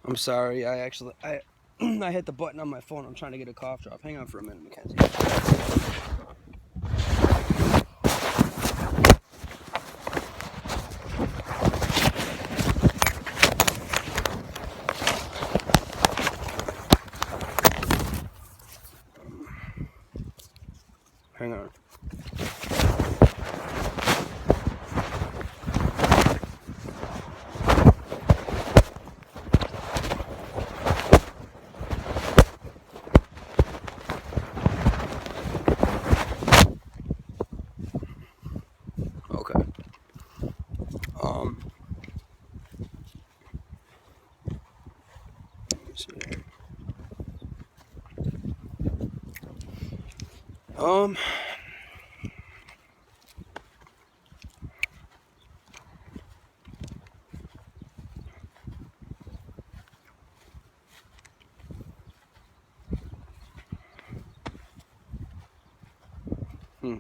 I'm sorry. I I hit the button on my phone. I'm trying to get a cough drop. Hang on for a minute, Mackenzie. Hang on. Okay. Um. Let's see here. Um. Hmm.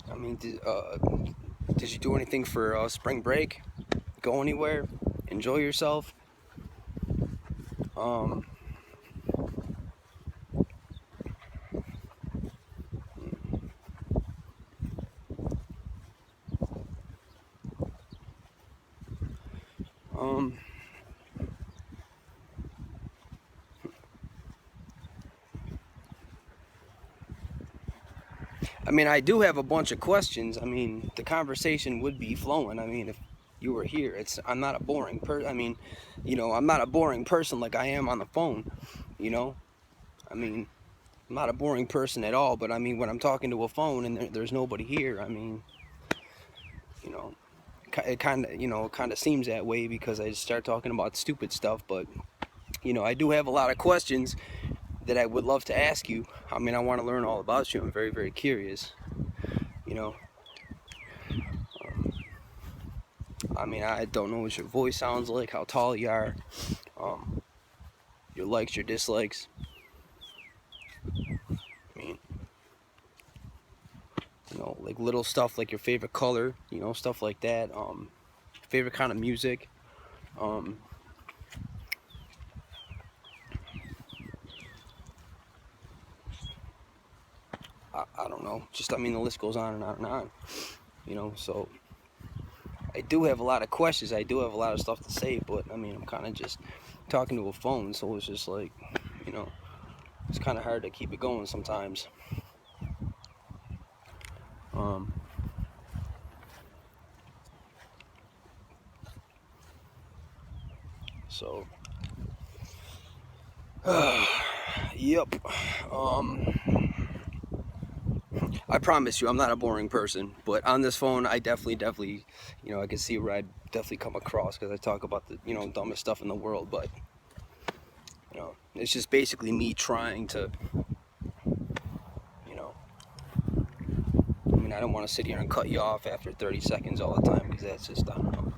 I mean, did you do anything for spring break? Go anywhere? Enjoy yourself? Um. Um. I mean, I do have a bunch of questions. I mean, the conversation would be flowing. I mean, if you were here, I'm not a boring person. I mean, I'm not a boring person like I am on the phone. You know, I mean, I'm not a boring person at all. But I mean, when I'm talking to a phone and there's nobody here, I mean, you know, it kind of seems that way because I just start talking about stupid stuff. But I do have a lot of questions that I would love to ask you. I mean, I want to learn all about you. I'm very, very curious. You know. I mean, I don't know what your voice sounds like, how tall you are, um, your likes, your dislikes. I mean, like little stuff like your favorite color, stuff like that. Favorite kind of music. Um, I don't know. Just, I mean, the list goes on and on and on. So I do have a lot of questions. I do have a lot of stuff to say, but I mean, I'm kind of just talking to a phone, so it's just like, you know, it's kind of hard to keep it going sometimes. Um, so, yep. I promise you, I'm not a boring person. But on this phone, I definitely, I can see where I definitely come across because I talk about the, dumbest stuff in the world. But, it's just basically me trying to, you know, I mean, I don't want to sit here and cut you off after 30 seconds all the time because that's just, I don't know.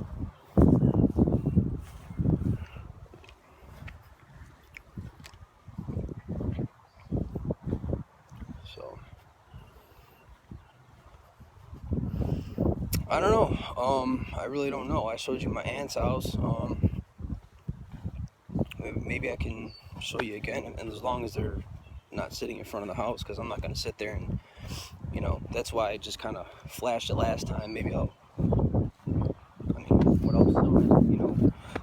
So, I don't know. I really don't know. I showed you my aunt's house. Maybe I can show you again, and as long as they're not sitting in front of the house, because I'm not going to sit there and, that's why I just kind of flashed it last time. Maybe I mean, what else?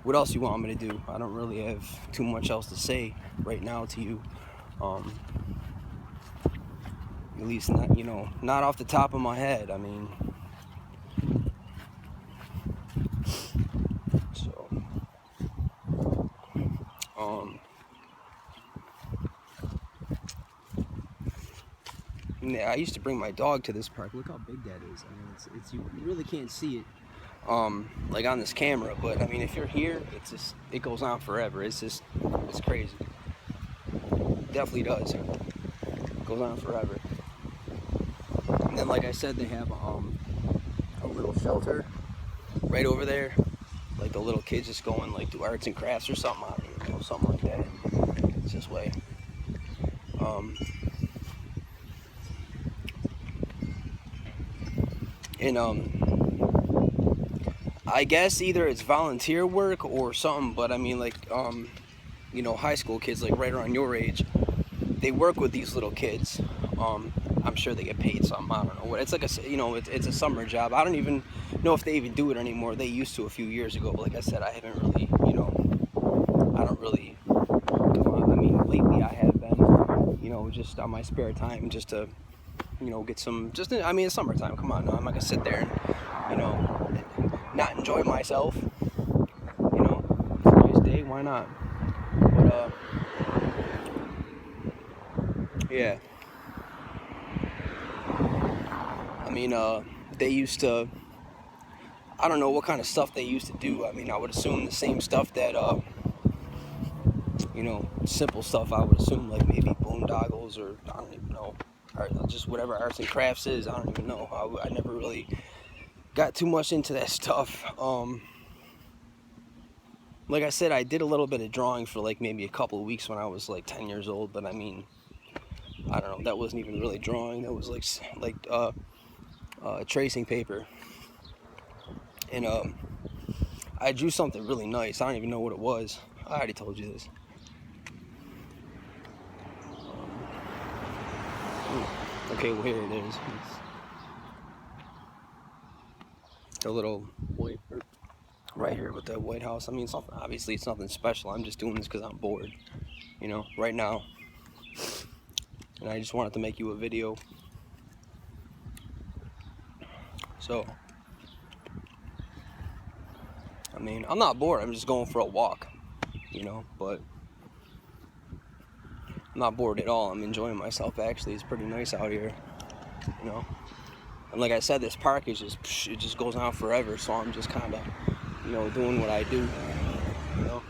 What else you want me to do? I don't really have too much else to say right now to you. Um, at least not, not off the top of my head. I mean, so, um, yeah, I used to bring my dog to this park. Look how big that is. I mean, it's you really can't see it, like on this camera. But I mean, if you're here, it goes on forever. It's crazy. Definitely does. It goes on forever. And then, like I said, they have a little shelter right over there. Like the little kids just going like do arts and crafts or something. I don't know, something like that. It's this way. Um, and I guess either it's volunteer work or something, but I mean, like, you know, high school kids, like right around your age, they work with these little kids. I'm sure they get paid something. I don't know what. It's like a, you know, it's a summer job. I don't even know if they even do it anymore. They used to a few years ago. But like I said, I haven't really, you know, I don't really. I mean, lately I have been, you know, just on my spare time, just to, you know, get some. Just, I mean, it's summertime. Come on, no, I'm not gonna sit there and, you know, not enjoy myself. You know, it's a nice day. Why not? But yeah. I mean, they used to. I don't know what kind of stuff they used to do. I mean, I would assume the same stuff that, you know, simple stuff. I would assume like maybe boondoggles, or I don't even know, or just whatever arts and crafts is. I don't even know. I never really got too much into that stuff. Like I said, I did a little bit of drawing for like maybe a couple of weeks when I was like 10 years old. But I mean, I don't know. That wasn't even really drawing. That was like tracing paper. And I drew something really nice. I don't even know what it was. I already told you this. Okay, well, here it is. It's a little white right here with the White House. I mean, something. Obviously, it's nothing special. I'm just doing this because I'm bored, you know, right now. And I just wanted to make you a video. So, I mean, I'm not bored. I'm just going for a walk, you know, but I'm not bored at all. I'm enjoying myself, actually. It's pretty nice out here, you know. And like I said, this park is just, it just goes on forever. So I'm just kind of, you know, doing what I do, you know.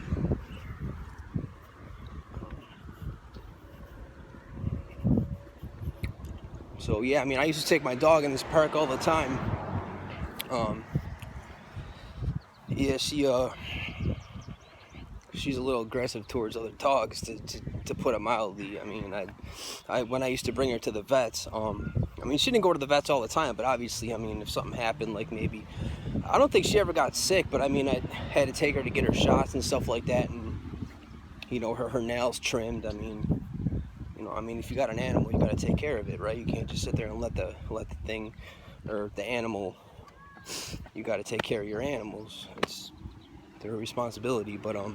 So yeah, I mean, I used to take my dog in this park all the time. Yeah, she's a little aggressive towards other dogs, to put it mildly. I mean, I when I used to bring her to the vets, I mean, she didn't go to the vets all the time, but obviously, I mean, if something happened, like maybe, I don't think she ever got sick, but I mean, I had to take her to get her shots and stuff like that, and, you know, her nails trimmed. I mean, you know, I mean, if you got an animal, you got to take care of it, right? You can't just sit there and let the thing, or the animal, you got to take care of your animals. It's their responsibility. But I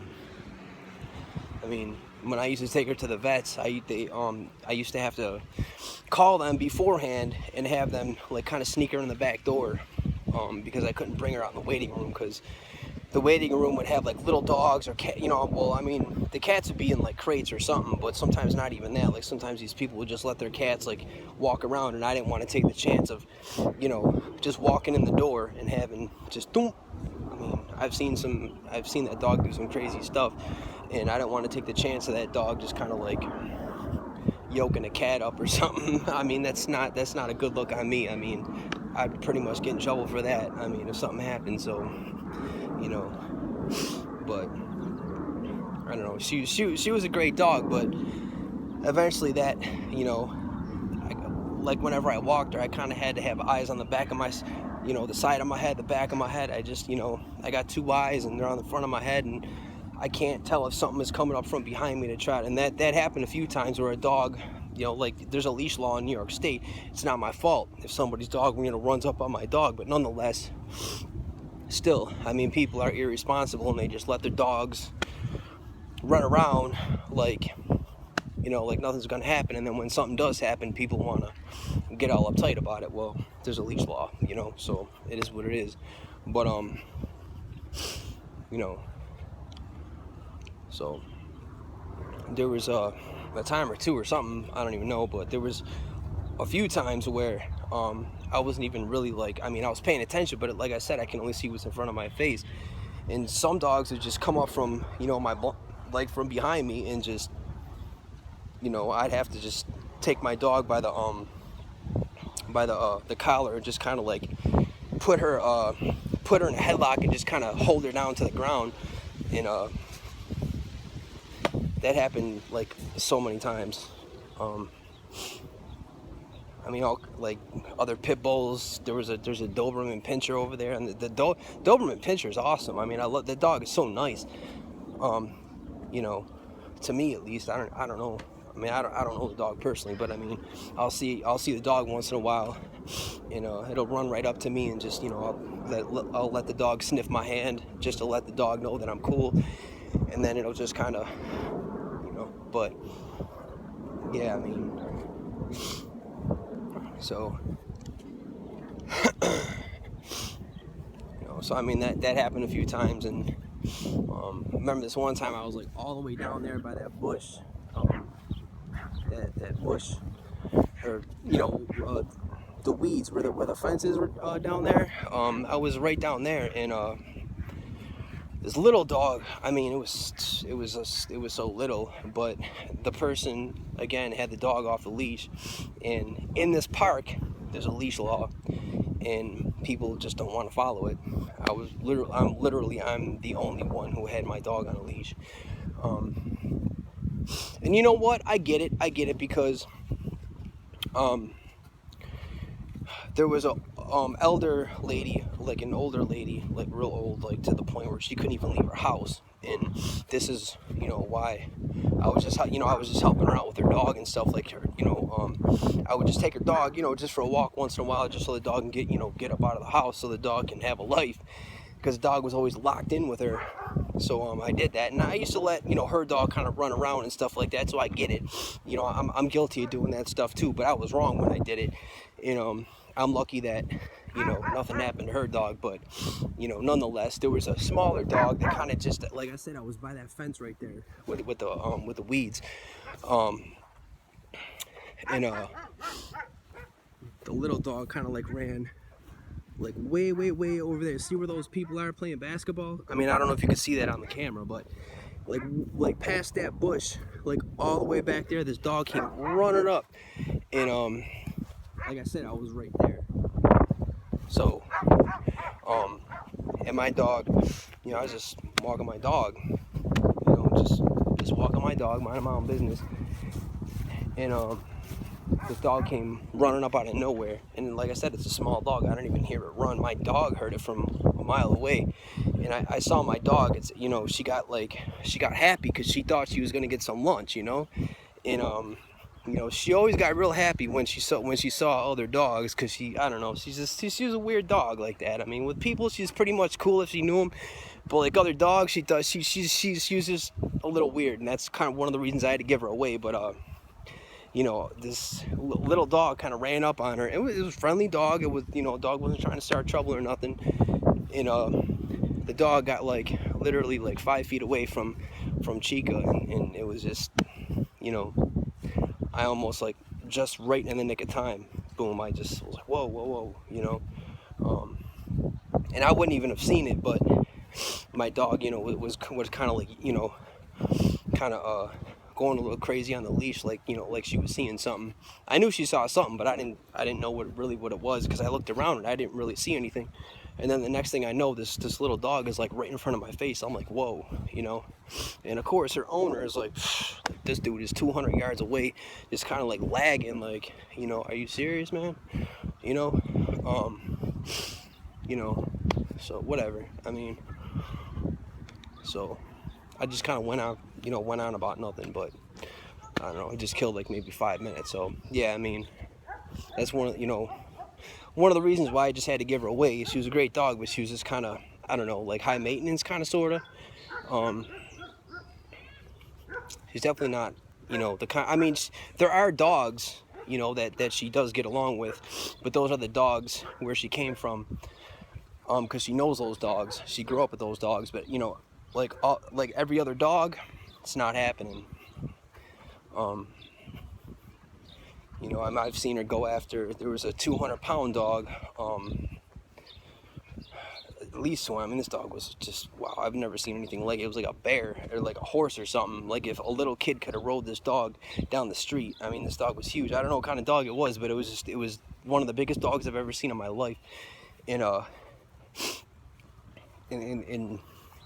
mean, when I used to take her to the vets, I used to have to call them beforehand and have them like kind of sneak her in the back door, because I couldn't bring her out in the waiting room, because the waiting room would have like little dogs or cat, you know. Well, I mean, the cats would be in like crates or something, but sometimes not even that. Like sometimes these people would just let their cats like walk around, and I didn't want to take the chance of, you know, just walking in the door and having just doom. I mean, I've seen that dog do some crazy stuff, and I didn't want to take the chance of that dog just kind of like yoking a cat up or something. I mean, that's not a good look on me. I mean, I'd pretty much get in trouble for that. I mean, if something happened. So, you know, but I don't know. She was a great dog, but eventually that, you know, like whenever I walked her, I kind of had to have eyes on the back of my, you know, the side of my head, the back of my head. I just, you know, I got two eyes and they're on the front of my head, and I can't tell if something is coming up from behind me to try. And that happened a few times where a dog, you know, like there's a leash law in New York State. It's not my fault if somebody's dog, you know, runs up on my dog, but nonetheless, still, I mean, people are irresponsible and they just let their dogs run around like, you know, like nothing's gonna happen. And then when something does happen, people want to get all uptight about it. Well, there's a leash law, you know, so it is what it is. But you know, so there was a time or two or something, I don't even know, but there was a few times where I wasn't even really like, I mean, I was paying attention, but like I said, I can only see what's in front of my face. And some dogs would just come up from, you know, like from behind me, and just, you know, I'd have to just take my dog by the collar and just kind of like put her in a headlock and just kind of hold her down to the ground. And that happened like so many times. I mean, all like other pit bulls. There's a Doberman Pinscher over there, and the Doberman Pinscher is awesome. I mean, I love the dog. Is so nice. Um, you know, to me at least. I don't know. I mean, I don't know the dog personally, but I mean, I'll see the dog once in a while. You know, it'll run right up to me and just, you know, I'll let the dog sniff my hand just to let the dog know that I'm cool, and then it'll just kind of, you know. But yeah, I mean, so you know, so I mean that happened a few times, and remember this one time I was like all the way down there by that bush, that bush, or you know, the weeds where the fences were down there. I was right down there, and this little dog. I mean, it was so little, but the person again had the dog off the leash, and in this park there's a leash law, and people just don't want to follow it. I'm the only one who had my dog on a leash. And you know what? I get it because there was a elder lady, like an older lady, like real old, like to the point where she couldn't even leave her house. And this is, you know, why I was just helping her out with her dog and stuff, like her, you know, I would just take her dog, you know, just for a walk once in a while, just so the dog can get up out of the house, so the dog can have a life, because the dog was always locked in with her. So I did that, and I used to let, you know, her dog kind of run around and stuff like that. So I get it, you know, I'm guilty of doing that stuff too, but I was wrong when I did it. You know, I'm lucky that, you know, nothing happened to her dog, but, you know, nonetheless, there was a smaller dog that kind of just, like I said, I was by that fence right there with the weeds, and the little dog kind of like ran like way over there. See where those people are playing basketball? I mean, I don't know if you can see that on the camera, but like past that bush, like all the way back there, this dog came running up, and like I said, I was right there. So and my dog, you know, I was just walking my dog, you know, just walking my dog, minding my own business, and this dog came running up out of nowhere, and like I said, it's a small dog. I didn't even hear it run. My dog heard it from a mile away, and I saw my dog. It's, you know, she got happy because she thought she was gonna get some lunch, you know, and you know, she always got real happy when she saw other dogs, because I don't know, she's a weird dog like that. I mean, with people she's pretty much cool if she knew them, but like other dogs, she was just a little weird, and that's kind of one of the reasons I had to give her away. But you know, this little dog kind of ran up on her. It was a friendly dog. It was, you know, dog wasn't trying to start trouble or nothing. And the dog got like literally like 5 feet away from Chica, and it was just, you know, I almost like just right in the nick of time, boom, I just was like, whoa, you know, and I wouldn't even have seen it, but my dog, you know, was kind of like, you know, kind of going a little crazy on the leash, like, you know, like she was seeing something. I knew she saw something, but I didn't know what it was, because I looked around and I didn't really see anything. And then the next thing I know, this little dog is like right in front of my face. I'm like, whoa, you know. And of course her owner is like this dude is 200 yards away, just kind of like lagging, like, you know, are you serious, man? You know, you know, so whatever. I mean, so I just kind of went on about nothing, but I don't know, it just killed like maybe 5 minutes. So yeah, I mean, that's one of the reasons why I just had to give her away. She was a great dog, but she was just kind of, I don't know, like high maintenance kind of, sort of. She's definitely not, you know, the kind, I mean, there are dogs, you know, that she does get along with, but those are the dogs where she came from, because she knows those dogs. She grew up with those dogs, but, you know, like every other dog, it's not happening. You know, I've seen her go after, there was a 200-pound dog, at least one. I mean, this dog was just, wow, I've never seen anything like it. It was like a bear or like a horse or something. Like if a little kid could have rode this dog down the street. I mean, this dog was huge. I don't know what kind of dog it was, but it was one of the biggest dogs I've ever seen in my life. And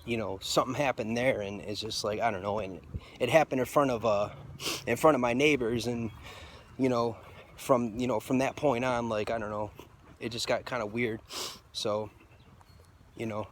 you know, something happened there, and it's just like, I don't know, and it happened in front of my neighbors, and, you know, from, you know, from that point on, like, I don't know, it just got kind of weird. So, you know.